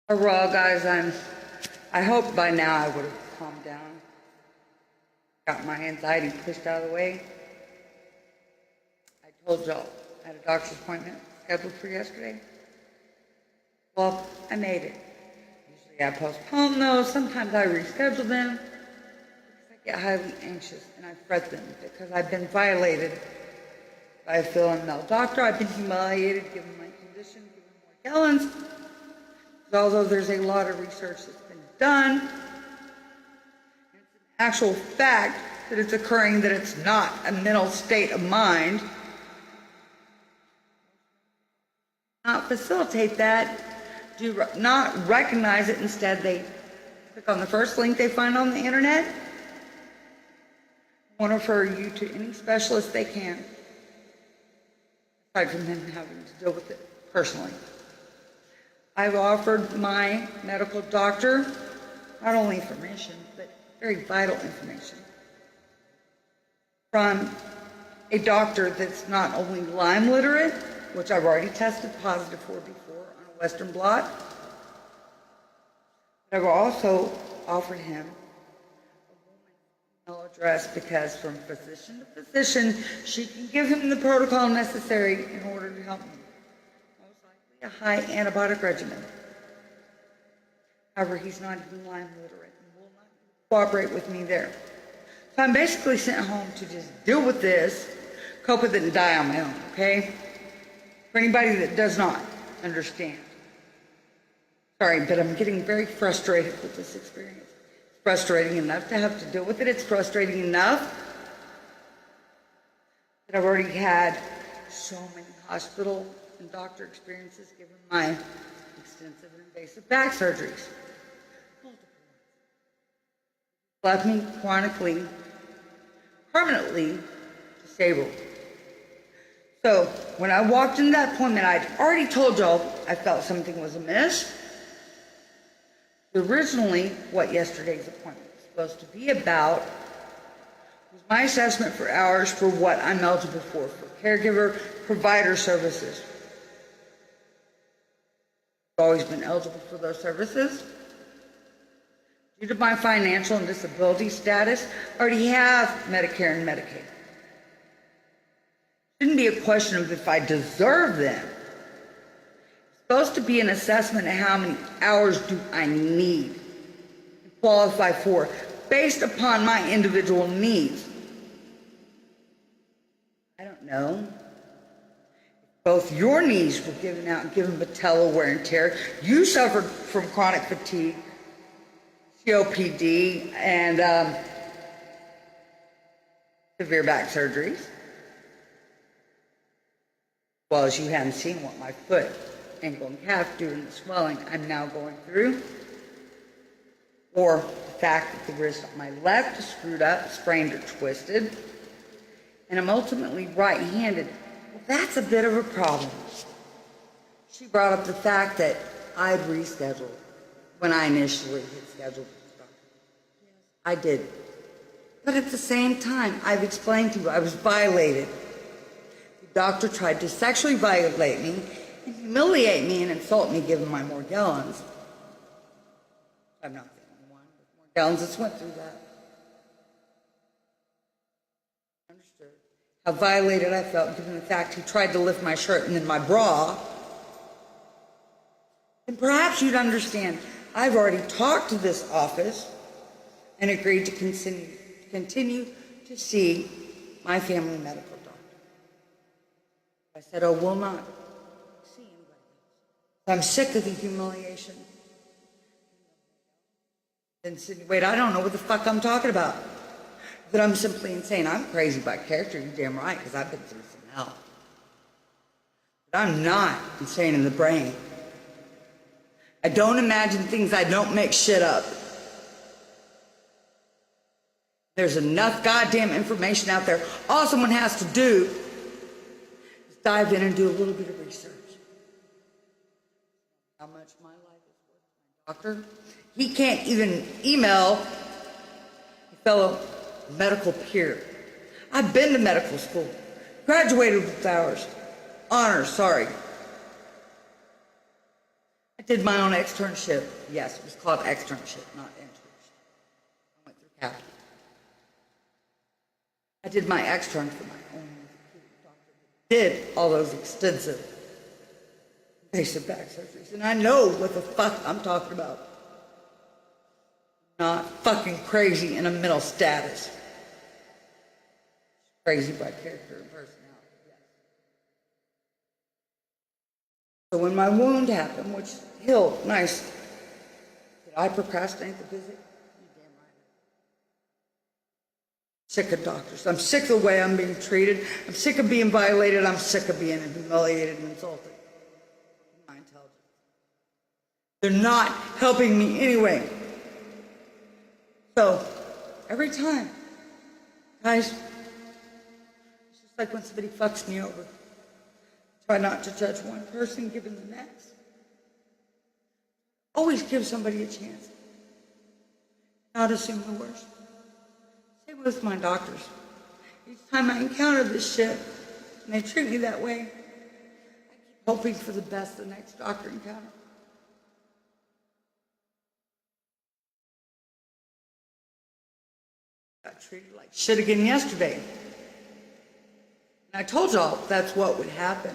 Well, guys, I hope by now I would have calmed down, got my anxiety pushed out of the way. I told y'all I had a doctor's appointment scheduled for yesterday. Well, I made it. Usually I postpone those. Sometimes I reschedule them because I get highly anxious and I fret them because I've been violated by a female doctor. I've been humiliated given my condition, given more gallons. Although there's a lot of research that's been done, and it's an actual fact that it's occurring, that it's not a mental state of mind. Not facilitate that, do not recognize it. Instead, they click on the first link they find on the internet, want to refer you to any specialist they can, aside from them having to deal with it personally. I've offered my medical doctor not only information, but very vital information from a doctor that's not only Lyme literate, which I've already tested positive for before on a Western blot, but I've also offered him a woman's email address because from physician to physician, she can give him the protocol necessary in order to help me. A high antibiotic regimen. However, he's not even Lyme literate and will not cooperate with me there. So I'm basically sent home to just deal with this, cope with it, and die on my own, okay? For anybody that does not understand. Sorry, but I'm getting very frustrated with this experience. It's frustrating enough to have to deal with it. It's frustrating enough that I've already had so many hospital and doctor experiences given my extensive and invasive back surgeries. Left me chronically, permanently disabled. So when I walked into that appointment, I'd already told y'all I felt something was amiss. Originally, what yesterday's appointment was supposed to be about was my assessment for hours for what I'm eligible for caregiver provider services. I've always been eligible for those services. Due to my financial and disability status, I already have Medicare and Medicaid. It shouldn't be a question of if I deserve them. It's supposed to be an assessment of how many hours do I need to qualify for based upon my individual needs. I don't know. Both your knees were given out and given patella wear and tear. You suffered from chronic fatigue, COPD, and severe back surgeries. Well, as you haven't seen what my foot, ankle, and calf due to the swelling I'm now going through, or the fact that the wrist on my left is screwed up, sprained, or twisted, and I'm ultimately right-handed. Well, that's a bit of a problem. She brought up the fact that I'd rescheduled when I initially had scheduled this doctor. Yes, I did. But at the same time, I've explained to you I was violated. The doctor tried to sexually violate me and humiliate me and insult me given my Morgellons. I'm not the only one with Morgellons that's went through that. Understood how violated I felt given the fact he tried to lift my shirt and then my bra. And perhaps you'd understand, I've already talked to this office and agreed to continue to see my family medical doctor. I said, I will not see anybody else. I'm sick of the humiliation. Insinuate I don't know what the fuck I'm talking about. That I'm simply insane. I'm crazy by character, you're damn right, because I've been through some hell. But I'm not insane in the brain. I don't imagine things, I don't make shit up. There's enough goddamn information out there. All someone has to do is dive in and do a little bit of research. How much my life is worth to my doctor? He can't even email a fellow medical peer. I've been to medical school, graduated with honors, sorry. did my own externship. Yes, it was called externship, not internship. I went through Catholic. I did my extern for my own doctor. Did all those extensive basic back surgeries. And I know what the fuck I'm talking about. I'm not fucking crazy in a mental status. Crazy by character and personality, yes. So when my wound happened, which healed nice, did I procrastinate the visit? You damn right. Sick of doctors. I'm sick of the way I'm being treated. I'm sick of being violated. I'm sick of being humiliated and insulted. My intelligence. They're not helping me anyway. So, every time, guys, it's just like when somebody fucks me over. Try not to judge one person, given the next. Always give somebody a chance. Not assume the worst. Same with my doctors. Each time I encounter this shit, and they treat me that way, I keep hoping for the best the next doctor encounter. Got treated like shit again yesterday. And I told y'all that's what would happen.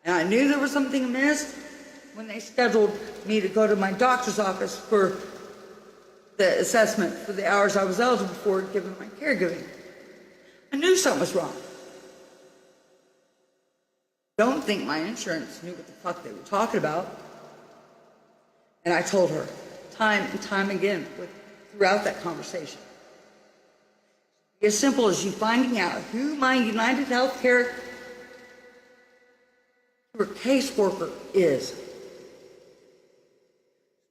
And I knew there was something amiss when they scheduled me to go to my doctor's office for the assessment for the hours I was eligible for given my caregiving. I knew something was wrong. Don't think my insurance knew what the fuck they were talking about. And I told her time and time again throughout that conversation. As simple as you finding out who my United Healthcare caseworker is.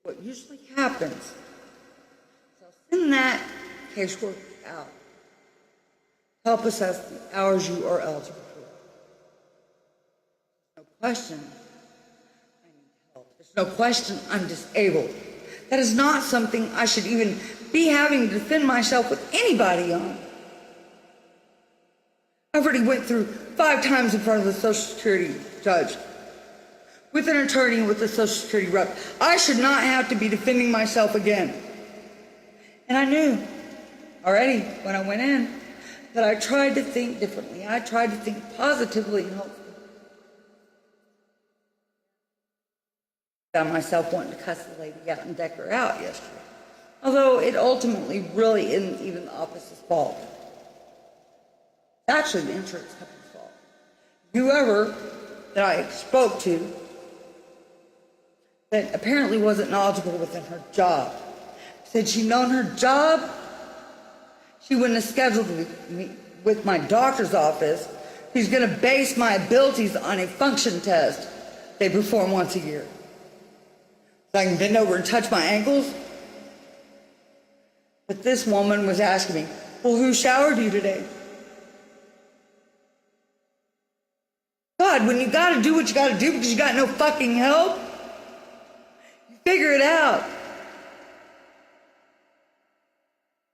What usually happens is I'll send that caseworker out. Help assess the hours you are eligible for. No question, I need help. There's no question I'm disabled. That is not something I should even be having to defend myself with anybody on. I've already went through 5 times in front of the Social Security judge, with an attorney, with the Social Security rep. I should not have to be defending myself again. And I knew already when I went in that I tried to think differently. I tried to think positively and hopefully. Found myself wanting to cuss the lady out and deck her out yesterday. Although it ultimately really isn't even the office's fault. It's actually the insurance company's fault. Whoever that I spoke to that apparently wasn't knowledgeable within her job said she'd known her job, she wouldn't have scheduled me with my doctor's office who's going to base my abilities on a function test they perform once a year. So I can bend over and touch my ankles. But this woman was asking me, well, who showered you today? God, when you gotta do what you gotta do because you got no fucking help, you figure it out.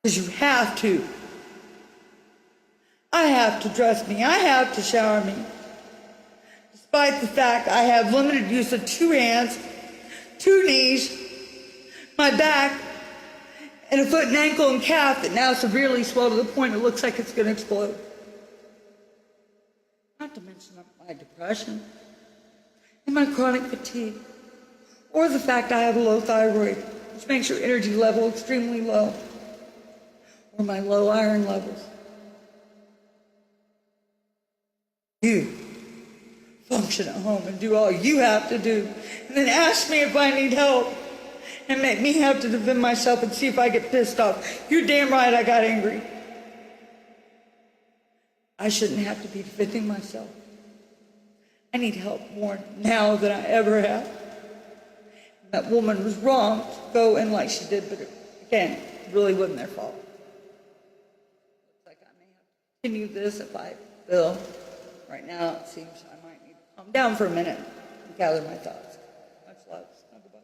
Because you have to. I have to dress me. I have to shower me. Despite the fact I have limited use of 2 hands, 2 knees, my back, and a foot and ankle and calf that now severely swell to the point it looks like it's going to explode. Not to mention my depression and my chronic fatigue, or the fact I have a low thyroid, which makes your energy level extremely low, or my low iron levels. You function at home and do all you have to do, and then ask me if I need help, and make me have to defend myself and see if I get pissed off. You're damn right I got angry. I shouldn't have to be defending myself. I need help more now than I ever have. And that woman was wrong to go in like she did, but again, it really wasn't their fault. Looks like I may have to continue this if I will. Right now, it seems I might need to calm down for a minute and gather my thoughts. Much love. Goodbye.